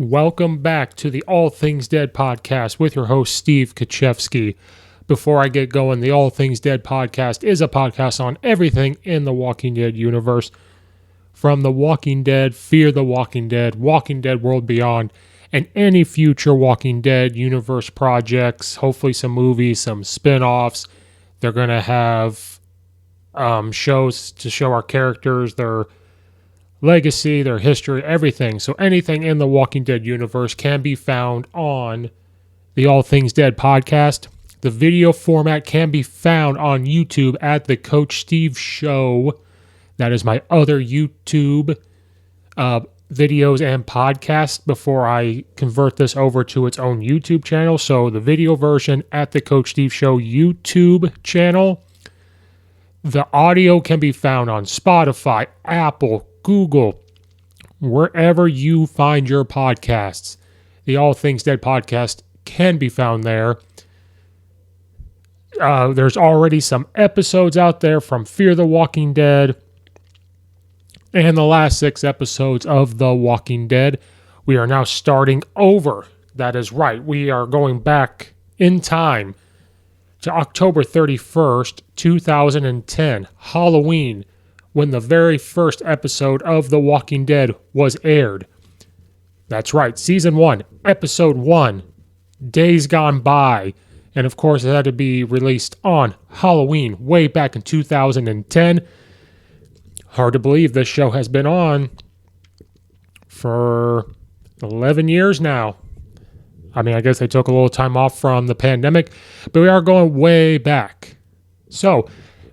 Welcome back to the All Things Dead podcast with your host, Steve Kaczewski. Before I get going, the All Things Dead podcast is a podcast on everything in the Walking Dead universe. From The Walking Dead, Fear the Walking Dead World Beyond, and any future Walking Dead universe projects, hopefully some movies, some spin-offs. They're going to have shows to show our characters, their legacy, their history, everything. So anything in the Walking Dead universe can be found on the All Things Dead podcast. The video format can be found on YouTube at the Coach Steve Show. That is my other YouTube videos and podcast before I convert this over to its own YouTube channel. So the video version at the Coach Steve Show YouTube channel. The audio can be found on Spotify, Apple, Google, wherever you find your podcasts. The All Things Dead podcast can be found there. There's already some episodes out there from Fear the Walking Dead and the last 6 episodes of The Walking Dead. We are now starting over. That is right. We are going back in time to October 31st, 2010, Halloween, when the very first episode of The Walking Dead was aired. That's right, Season 1, Episode 1, Days Gone By. And of course, it had to be released on Halloween way back in 2010. Hard to believe this show has been on for 11 years now. I mean, I guess they took a little time off from the pandemic, but we are going way back. So,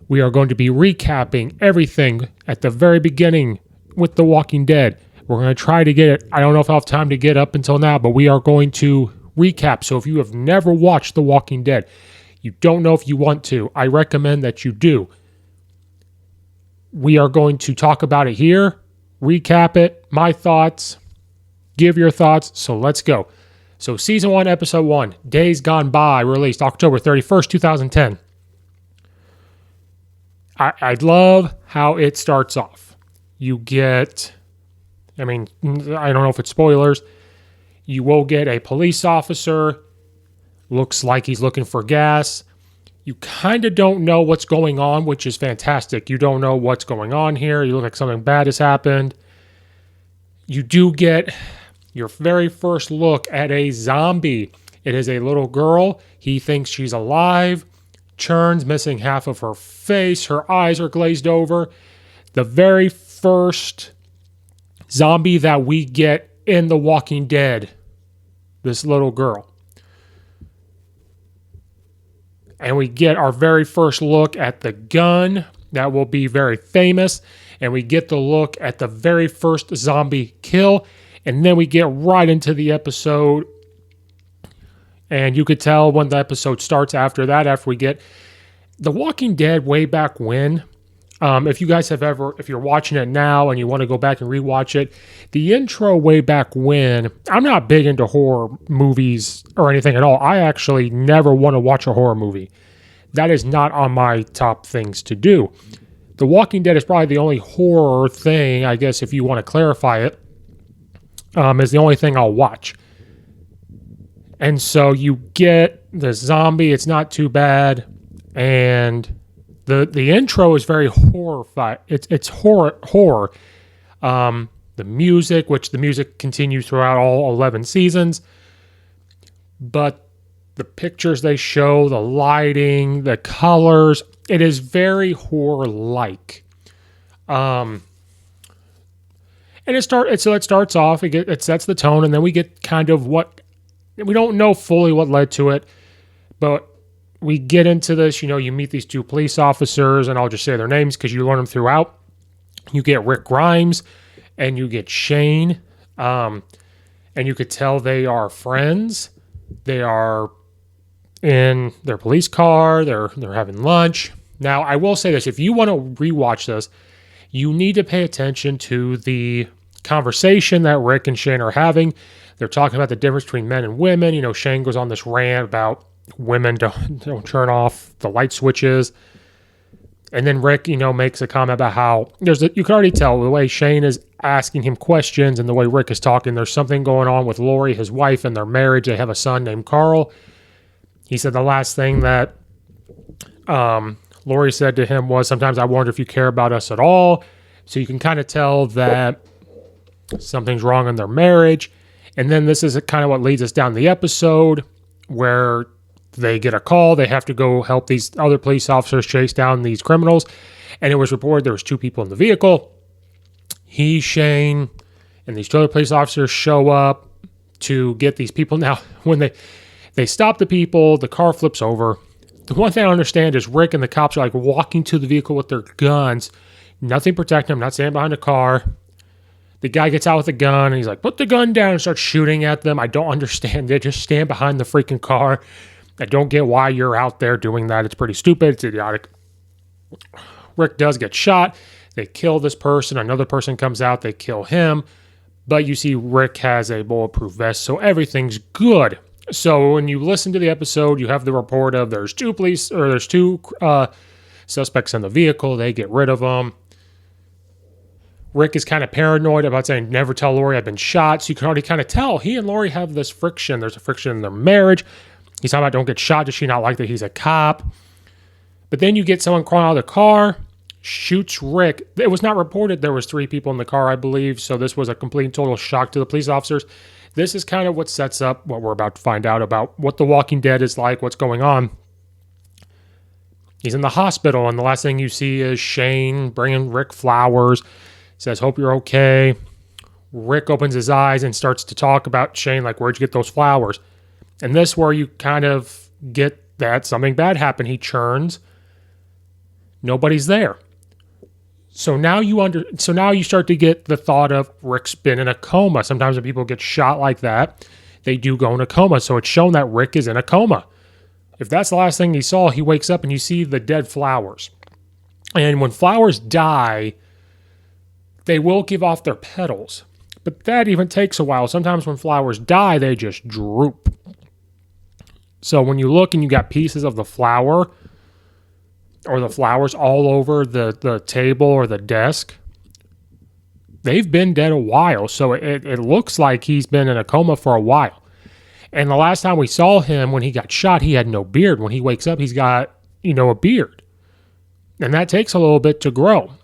we are going to be recapping everything at the very beginning with The Walking Dead. We're going to try to get it. I don't know if I'll have time to get up until now, but we are going to recap. So if you have never watched The Walking Dead, you don't know if you want to, I recommend that you do. We are going to talk about it here, recap it, my thoughts, give your thoughts. So let's go. So Season 1, Episode 1, Days Gone By, released October 31st, 2010. I love how it starts off. You get, I don't know if it's spoilers. You will get a police officer. Looks like he's looking for gas. You kind of don't know what's going on, which is fantastic. You don't know what's going on here. You look like something bad has happened. You do get your very first look at a zombie. It is a little girl. He thinks she's alive. Churns, missing half of her face. Her eyes are glazed over. The very first zombie that we get in The Walking Dead. This little girl. And we get our very first look at the gun that will be very famous. And we get the look at the very first zombie kill. And then we get right into the episode. And you could tell when the episode starts after that, after we get The Walking Dead way back when. If you guys have ever, if you're watching it now and you want to go back and rewatch it, the intro way back when, I'm not big into horror movies or anything at all. I actually never want to watch a horror movie. That is not on my top things to do. The Walking Dead is probably the only horror thing, I guess if you want to clarify it, is the only thing I'll watch. And so you get the zombie, it's not too bad, and the intro is very horrified. It's horror. The music, which the music continues throughout all 11 seasons, but the pictures they show, the lighting, the colors, it is very horror-like. And it starts off, it sets the tone, and then we get kind of what, we don't know fully what led to it, but we get into this, you meet these 2 police officers, and I'll just say their names because you learn them throughout. You get Rick Grimes, and you get Shane, and you could tell they are friends. They are in their police car, they're having lunch. Now, I will say this, if you want to rewatch this, you need to pay attention to the conversation that Rick and Shane are having. They're talking about the difference between men and women. Shane goes on this rant about women don't turn off the light switches. And then Rick, makes a comment about how you can already tell the way Shane is asking him questions and the way Rick is talking, there's something going on with Lori, his wife, and their marriage. They have a son named Carl. He said the last thing that Lori said to him was, sometimes I wonder if you care about us at all. So you can kind of tell that something's wrong in their marriage. And then this is kind of what leads us down the episode where they get a call. They have to go help these other police officers chase down these criminals. And it was reported there was 2 people in the vehicle. He, Shane, and these 2 other police officers show up to get these people. Now, when they stop the people, the car flips over. The one thing I don't understand is Rick and the cops are like walking to the vehicle with their guns. Nothing protecting them, not standing behind the car. The guy gets out with a gun and he's like, put the gun down, and starts shooting at them. I don't understand. They just stand behind the freaking car. I don't get why you're out there doing that. It's pretty stupid. It's idiotic. Rick does get shot. They kill this person. Another person comes out. They kill him. But you see Rick has a bulletproof vest, so everything's good. So when you listen to the episode, you have the report of there's 2 suspects in the vehicle. They get rid of them. Rick is kind of paranoid about saying, never tell Lori I've been shot. So you can already kind of tell he and Lori have this friction. There's a friction in their marriage. He's talking about don't get shot. Does she not like that he's a cop? But then you get someone crawling out of the car, shoots Rick. It was not reported there was 3 people in the car, I believe. So this was a complete and total shock to the police officers. This is kind of what sets up what we're about to find out about what The Walking Dead is like, what's going on. He's in the hospital, and the last thing you see is Shane bringing Rick flowers. Says, hope you're okay. Rick opens his eyes and starts to talk about Shane, like, where'd you get those flowers? And this where you kind of get that something bad happened. He churns. Nobody's there. So now you start to get the thought of Rick's been in a coma. Sometimes when people get shot like that, they do go in a coma. So it's shown that Rick is in a coma. If that's the last thing he saw, he wakes up and you see the dead flowers. And when flowers die, they will give off their petals. But that even takes a while. Sometimes when flowers die, they just droop. So when you look and you got pieces of the flower or the flowers all over the table or the desk, they've been dead a while. So it looks like he's been in a coma for a while. And the last time we saw him when he got shot, he had no beard. When he wakes up, he's got, a beard. And that takes a little bit to grow.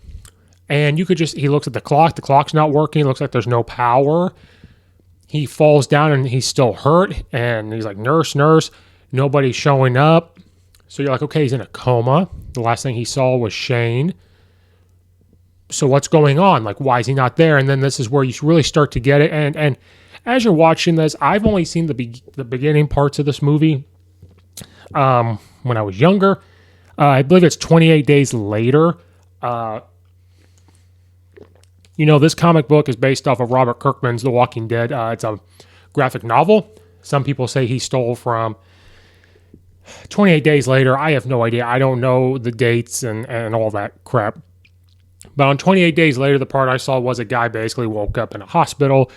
And he looks at the clock. The clock's not working. It looks like there's no power. He falls down and he's still hurt. And he's like, nurse. Nobody's showing up. So you're like, okay, he's in a coma. The last thing he saw was Shane. So what's going on? Like, why is he not there? And then this is where you really start to get it. And as you're watching this, I've only seen the beginning parts of this movie when I was younger. I believe it's 28 days later. This comic book is based off of Robert Kirkman's The Walking Dead. It's a graphic novel. Some people say he stole from 28 Days Later. I have no idea. I don't know the dates and all that crap. But on 28 Days Later, the part I saw was a guy basically woke up in a hospital.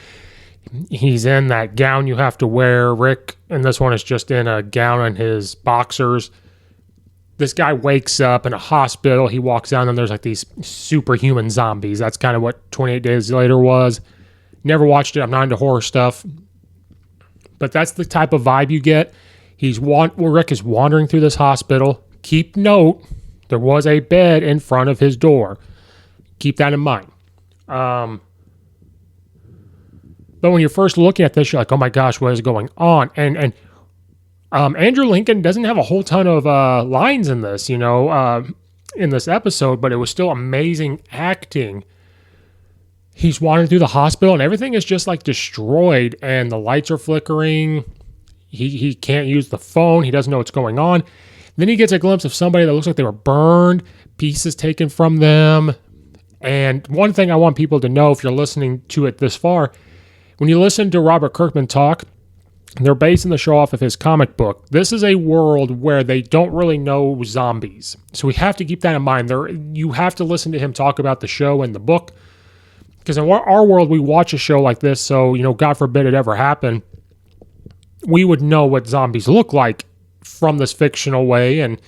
He's in that gown you have to wear. Rick, and this one is just in a gown and his boxers. This guy wakes up in a hospital. He walks down and there's like these superhuman zombies. That's kind of what 28 Days Later was. Never watched it. I'm not into horror stuff. But that's the type of vibe you get. Rick is wandering through this hospital. Keep note, there was a bed in front of his door. Keep that in mind. But when you're first looking at this, you're like, oh my gosh, what is going on? And Andrew Lincoln doesn't have a whole ton of lines in this, in this episode, but it was still amazing acting. He's wandering through the hospital and everything is just like destroyed and the lights are flickering. He can't use the phone. He doesn't know what's going on. Then he gets a glimpse of somebody that looks like they were burned, pieces taken from them. And one thing I want people to know, if you're listening to it this far, when you listen to Robert Kirkman talk, they're basing the show off of his comic book. This is a world where they don't really know zombies. So we have to keep that in mind. You have to listen to him talk about the show and the book. Because in our world, we watch a show like this, so, God forbid it ever happen, we would know what zombies look like from this fictional way. And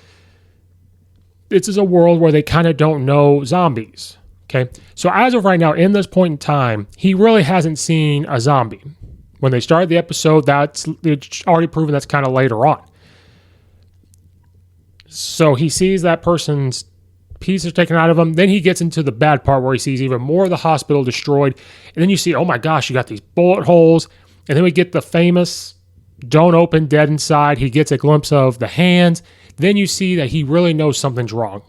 this is a world where they kind of don't know zombies. Okay. So as of right now, in this point in time, he really hasn't seen a zombie. When they started the episode, it's already proven that's kind of later on. So he sees that person's pieces taken out of him. Then he gets into the bad part where he sees even more of the hospital destroyed. And then you see, oh my gosh, you got these bullet holes. And then we get the famous don't open, dead inside. He gets a glimpse of the hands. Then you see that he really knows something's wrong.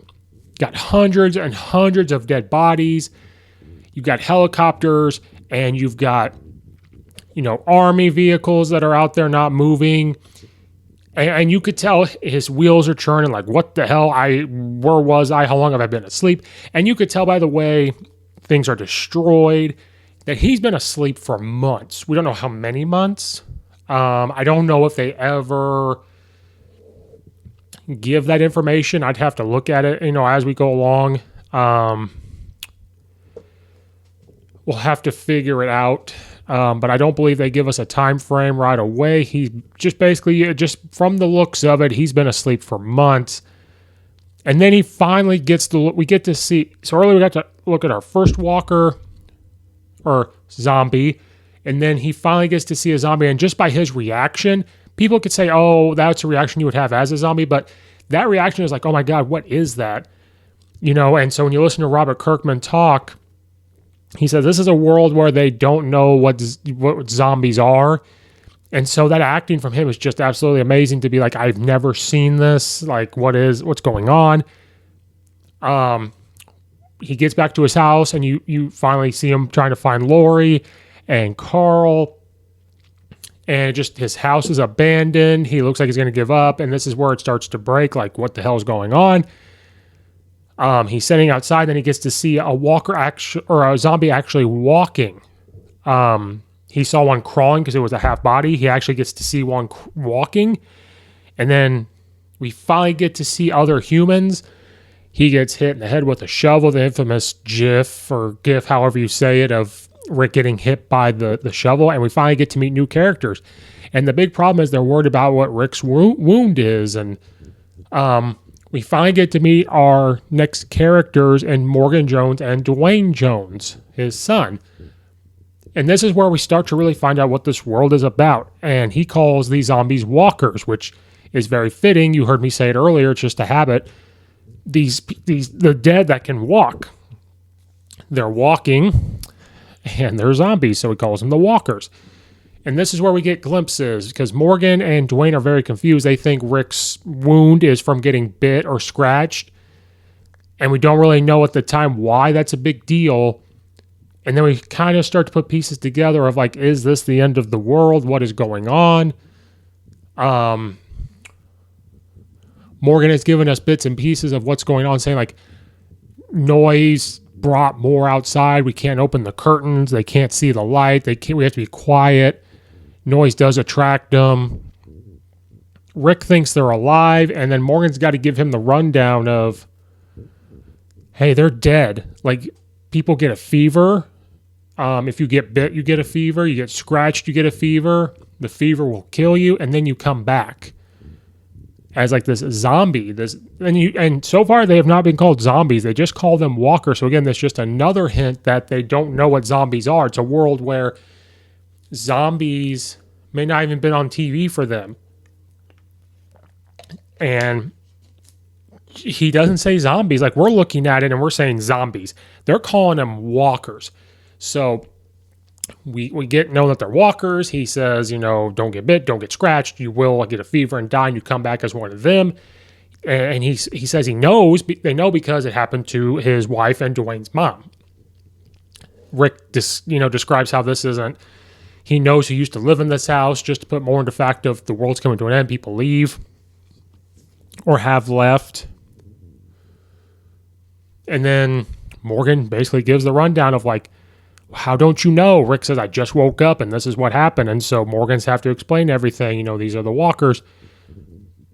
Got hundreds and hundreds of dead bodies. You've got helicopters, and you've got, army vehicles that are out there not moving. And you could tell his wheels are churning, like, what the hell? Where was I? How long have I been asleep? And you could tell by the way things are destroyed that he's been asleep for months. We don't know how many months. I don't know if they ever give that information. I'd have to look at it, as we go along. We'll have to figure it out. But I don't believe they give us a time frame right away. He just basically, just from the looks of it, he's been asleep for months. And then he finally we get to see, so earlier we got to look at our first walker or zombie. And then he finally gets to see a zombie. And just by his reaction, people could say, oh, that's a reaction you would have as a zombie. But that reaction is like, oh my God, what is that? And so when you listen to Robert Kirkman talk, he says this is a world where they don't know what zombies are. And so that acting from him is just absolutely amazing to be like, I've never seen this. Like, what's going on? He gets back to his house, and you finally see him trying to find Lori and Carl. And just his house is abandoned. He looks like he's going to give up. And this is where it starts to break. Like, what the hell is going on? He's sitting outside, then he gets to see a a zombie actually walking. He saw one crawling because it was a half body. He actually gets to see one walking. And then we finally get to see other humans. He gets hit in the head with a shovel, the infamous GIF, however you say it, of Rick getting hit by the shovel. And we finally get to meet new characters. And the big problem is they're worried about what Rick's wound is. And we finally get to meet our next characters in Morgan Jones and Dwayne Jones, his son. And this is where we start to really find out what this world is about. And he calls these zombies walkers, which is very fitting. You heard me say it earlier. It's just a habit. The dead that can walk, they're walking and they're zombies. So he calls them the walkers. And this is where we get glimpses, because Morgan and Dwayne are very confused. They think Rick's wound is from getting bit or scratched. And we don't really know at the time why that's a big deal. And then we kind of start to put pieces together of like, is this the end of the world? What is going on? Morgan has given us bits and pieces of what's going on, saying like, noise brought more outside. We can't open the curtains. They can't see the light. We have to be quiet. Noise does attract them. Rick thinks they're alive, and then Morgan's got to give him the rundown of, hey, they're dead. Like, people get a fever. If you get bit, you get a fever. You get scratched, you get a fever. The fever will kill you, and then you come back as like this zombie. And so far they have not been called zombies. They just call them walkers. So again, that's just another hint that they don't know what zombies are. It's a world where zombies may not even been on TV for them. And he doesn't say zombies. Like, we're looking at it and we're saying zombies. They're calling them walkers. So we know that they're walkers. He says, don't get bit, don't get scratched. You will get a fever and die, and you come back as one of them. And he says he knows. They know because it happened to his wife and Dwayne's mom. Rick describes how this isn't. He knows he used to live in this house, just to put more into fact of the world's coming to an end. People leave or have left. And then Morgan basically gives the rundown of like, how don't you know? Rick says, I just woke up and this is what happened. And so Morgans have to explain everything. These are the walkers.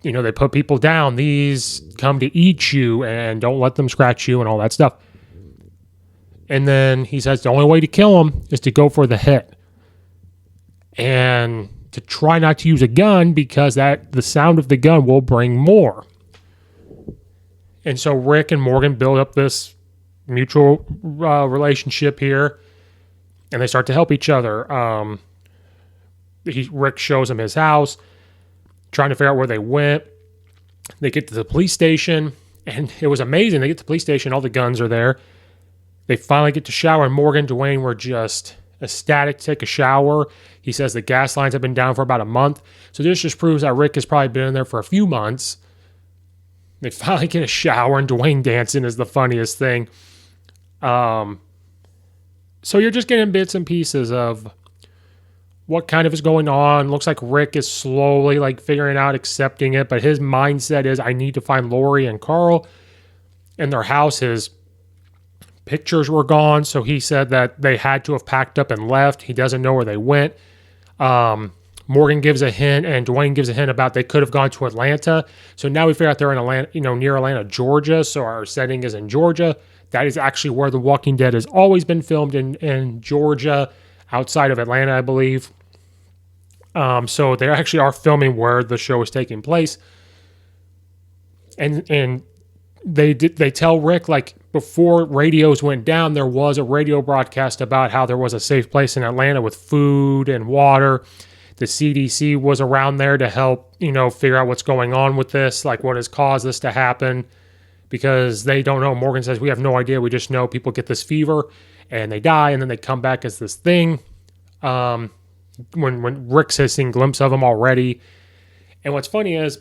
They put people down. These come to eat you and don't let them scratch you and all that stuff. And then he says the only way to kill them is to go for the head. And to try not to use a gun because the sound of the gun will bring more. And so Rick and Morgan build up this mutual relationship here, and they start to help each other. Rick shows him his house, trying to figure out where they went. They get to the police station, and it was amazing. They get to the police station, all the guns are there. They finally get to shower, and Morgan and Dwayne were just ecstatic to take a shower. He says the gas lines have been down for about a month. So this just proves that Rick has probably been in there for a few months. They finally get a shower, and Dwayne dancing is the funniest thing. So you're just getting bits and pieces of what kind of is going on. Looks like Rick is slowly like figuring out, accepting it, but his mindset is, I need to find Lori and Carl. In their house, his pictures were gone, so he said that they had to have packed up and left. He doesn't know where they went. Morgan gives a hint, and Dwayne gives a hint about they could have gone to Atlanta. So now we figure out they're in Atlanta, near Atlanta, Georgia. So our setting is in Georgia. That is actually where The Walking Dead has always been filmed, in Georgia, outside of Atlanta, I believe. So they actually are filming where the show is taking place. And they tell Rick, like, before radios went down, there was a radio broadcast about how there was a safe place in Atlanta with food and water. The CDC was around there to help, figure out what's going on with this, like what has caused this to happen, because they don't know. Morgan says, we have no idea. We just know people get this fever and they die, and then they come back as this thing. When Rick has seen a glimpse of them already. And what's funny is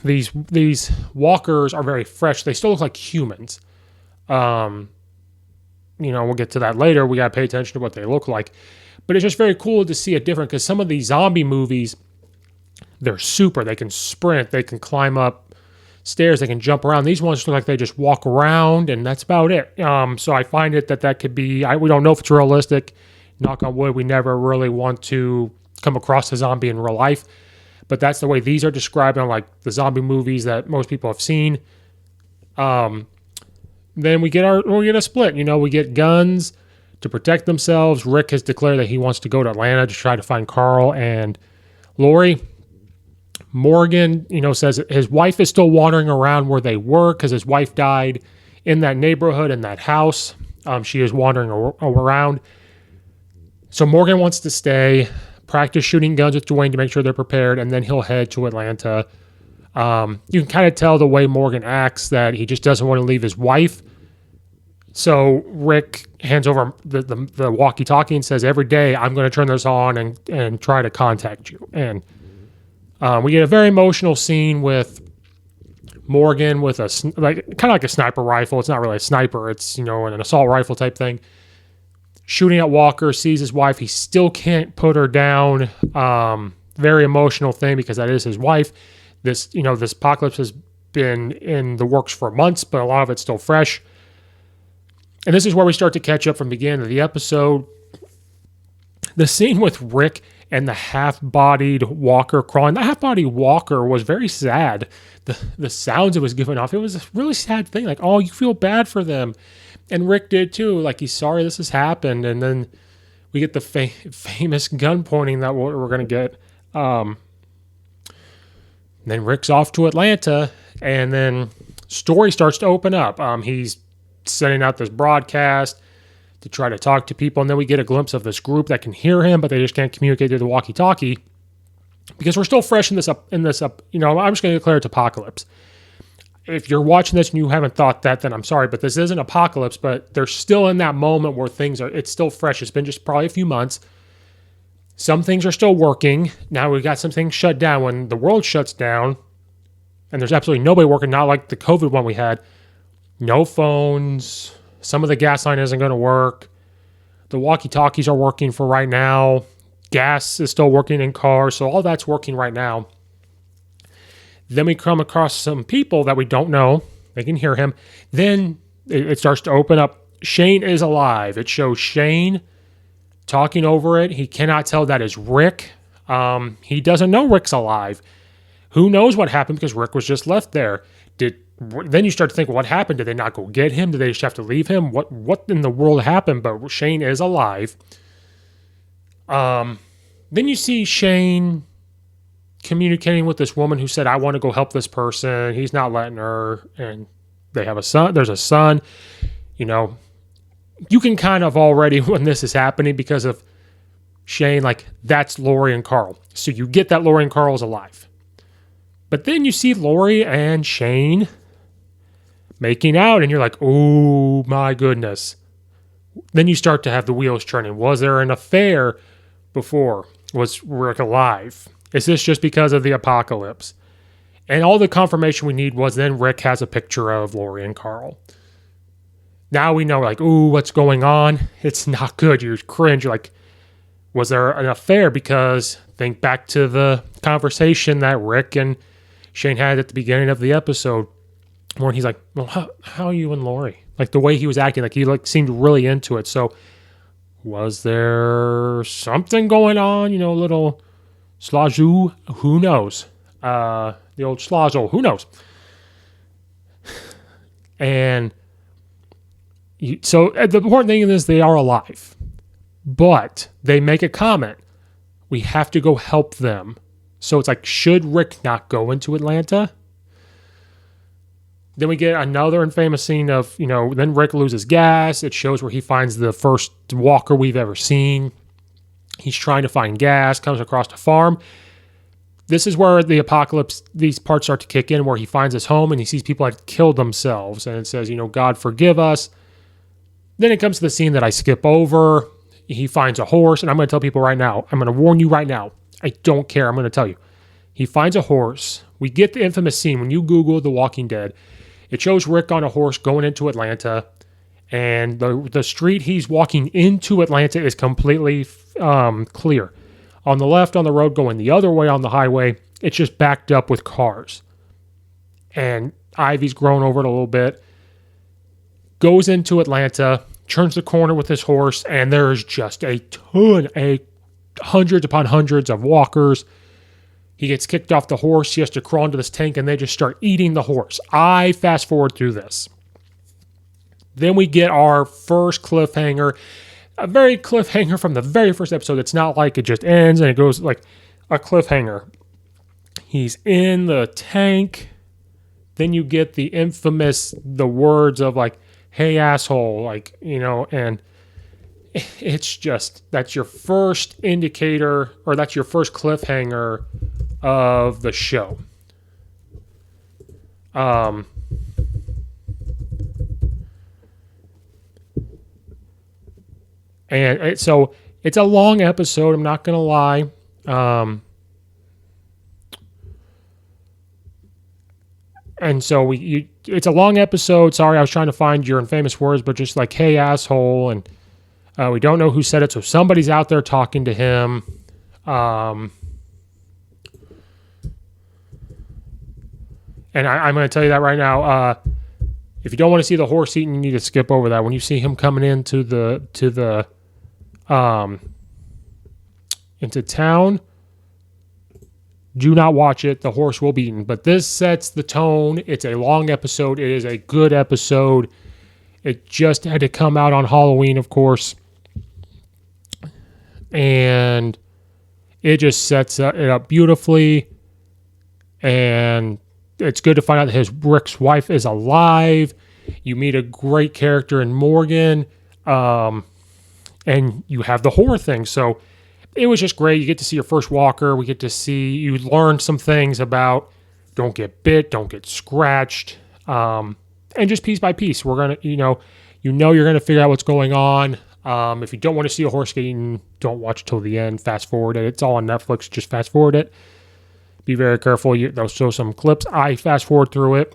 these walkers are very fresh. They still look like humans. We'll get to that later. We got to pay attention to what they look like. But it's just very cool to see it different, because some of these zombie movies, they're super. They can sprint. They can climb up stairs. They can jump around. These ones look like they just walk around, and that's about it. So I find it that could be, we don't know if it's realistic. Knock on wood, we never really want to come across a zombie in real life. But that's the way these are described on like the zombie movies that most people have seen. Then we get a split. We get guns to protect themselves. Rick has declared that he wants to go to Atlanta to try to find Carl and Lori. Morgan, says his wife is still wandering around where they were, because his wife died in that neighborhood, in that house. She is wandering around. So Morgan wants to stay, practice shooting guns with Dwayne to make sure they're prepared, and then he'll head to Atlanta. You can kind of tell the way Morgan acts that he just doesn't want to leave his wife. So Rick hands over the walkie-talkie and says, every day I'm going to turn this on and try to contact you. And we get a very emotional scene with Morgan with kind of like a sniper rifle. It's not really a sniper. It's, an assault rifle type thing. Shooting at Walker, sees his wife. He still can't put her down. Very emotional thing, because that is his wife. This apocalypse has been in the works for months, but a lot of it's still fresh. And this is where we start to catch up from the beginning of the episode. The scene with Rick and the half-bodied Walker crawling. The half-bodied Walker was very sad. The sounds it was giving off, it was a really sad thing. Like, oh, you feel bad for them. And Rick did too. Like, he's sorry this has happened. And then we get the famous gun pointing that we're going to get. Then Rick's off to Atlanta. And then story starts to open up. He's sending out this broadcast to try to talk to people. And then we get a glimpse of this group that can hear him, but they just can't communicate through the walkie-talkie. Because we're still fresh in this. I'm just going to declare it's apocalypse. If you're watching this and you haven't thought that, then I'm sorry, but this isn't apocalypse, but they're still in that moment where it's still fresh. It's been just probably a few months. Some things are still working. Now we've got some things shut down. When the world shuts down and there's absolutely nobody working, not like the COVID one we had, no phones, some of the gas line isn't going to work. The walkie-talkies are working for right now. Gas is still working in cars, so all that's working right now. Then we come across some people that we don't know. They can hear him. Then it starts to open up. Shane is alive. It shows Shane talking over it. He cannot tell that is Rick. He doesn't know Rick's alive. Who knows what happened, because Rick was just left there. Then you start to think, what happened? Did they not go get him? Did they just have to leave him? What in the world happened? But Shane is alive. Then you see Shane communicating with this woman who said, I want to go help this person. He's not letting her. And They have a son. There's a son. You know, you can kind of already, when this is happening, because of Shane, like, that's Lori and Carl. So you get that Lori and Carl is alive. But then you see Lori and Shane making out, and you're like, oh my goodness. Then you start to have the wheels turning. Was there an affair before? Was Rick alive? Is this just because of the apocalypse? And all the confirmation we need was then Rick has a picture of Lori and Carl. Now we know, like, ooh, what's going on? It's not good. You cringe. You're like, was there an affair? Because think back to the conversation that Rick and Shane had at the beginning of the episode, where he's like, well, how are you and Lori? Like, the way he was acting, like, he seemed really into it. So was there something going on? You know, a little slazoo? Who knows? The old slazo, who knows? And so the important thing is they are alive. But they make a comment. We have to go help them. So it's like, should Rick not go into Atlanta? Then we get another infamous scene of, you know, then Rick loses gas. It shows where he finds the first walker we've ever seen. He's trying to find gas, comes across a farm. This is where the apocalypse, these parts start to kick in, where he finds his home and he sees people that killed themselves. And it says, you know, God forgive us. Then it comes to the scene that I skip over. He finds a horse, and I'm going to tell people right now, I'm going to warn you right now. I don't care. I'm going to tell you. He finds a horse. We get the infamous scene. When you Google The Walking Dead, it shows Rick on a horse going into Atlanta, and the street he's walking into Atlanta is completely clear. On the left on the road going the other way on the highway, it's just backed up with cars. And ivy's grown over it a little bit. Goes into Atlanta, turns the corner with his horse, and there's just hundreds upon hundreds of walkers. He gets kicked off the horse. He has to crawl into this tank, and they just start eating the horse. I fast forward through this. Then we get our first cliffhanger, a very cliffhanger from the very first episode. It's not like it just ends and it goes like a cliffhanger. He's in the tank. Then you get the words of like, hey, asshole, like, you know, and it's just, that's your first indicator, or that's your first cliffhanger of the show. So it's a long episode, I'm not going to lie. And so it's a long episode. Sorry, I was trying to find your infamous words, but just like, hey, asshole. And we don't know who said it. So somebody's out there talking to him. And I'm going to tell you that right now. If you don't want to see the horse eating, you need to skip over that. When you see him coming into town, do not watch it. The horse will be eaten. But this sets the tone. It's a long episode. It is a good episode. It just had to come out on Halloween, of course. And it just sets it up beautifully. And it's good to find out that Rick's wife is alive. You meet a great character in Morgan. And you have the horror thing. So it was just great. You get to see your first walker. You learn some things about don't get bit, don't get scratched. And just piece by piece, we're going to, you're going to figure out what's going on. If you don't want to see a horse get eaten, don't watch till the end. Fast forward it. It's all on Netflix. Just fast forward it. Be very careful. They'll show some clips. I fast forward through it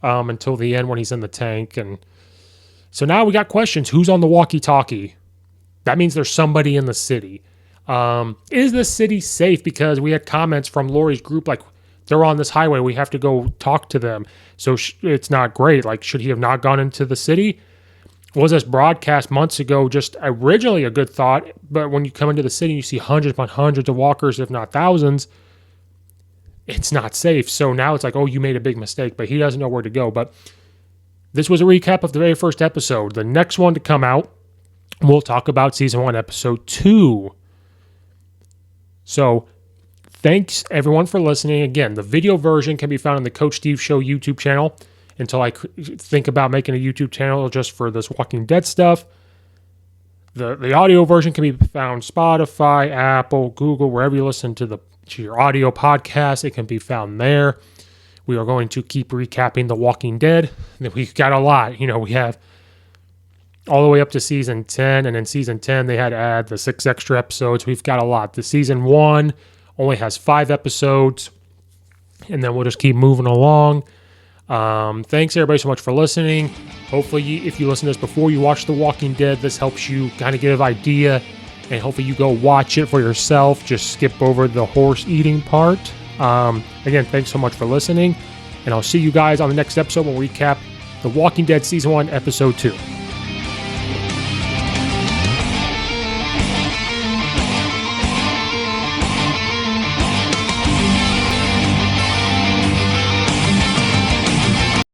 until the end when he's in the tank. And so now we got questions. Who's on the walkie-talkie? That means there's somebody in the city. Is the city safe? Because we had comments from Lori's group like, they're on this highway. We have to go talk to them. So it's not great. Like, should he have not gone into the city? Was this broadcast months ago just originally a good thought? But when you come into the city, you see hundreds upon hundreds of walkers, if not thousands. It's not safe. So now it's like, oh, you made a big mistake, but he doesn't know where to go. But this was a recap of the very first episode. The next one to come out, we'll talk about season 1, episode 2. So thanks everyone for listening. Again, the video version can be found on the Coach Steve Show YouTube channel. until I think about making a YouTube channel just for this Walking Dead stuff. The audio version can be found Spotify, Apple, Google, wherever you listen to your audio podcast. It can be found there. We are going to keep recapping The Walking Dead. We've got a lot. We have all the way up to season 10, and in season 10 they had to add the 6 extra episodes. We've got a lot. The season 1 only has 5 episodes, and then we'll just keep moving along. Thanks everybody so much for listening. Hopefully if you listen to this before you watch The Walking Dead, this helps you kind of get an idea, and hopefully you go watch it for yourself. Just skip over the horse eating part. Again, thanks so much for listening, and I'll see you guys on the next episode when we recap The Walking Dead season 1 episode 2.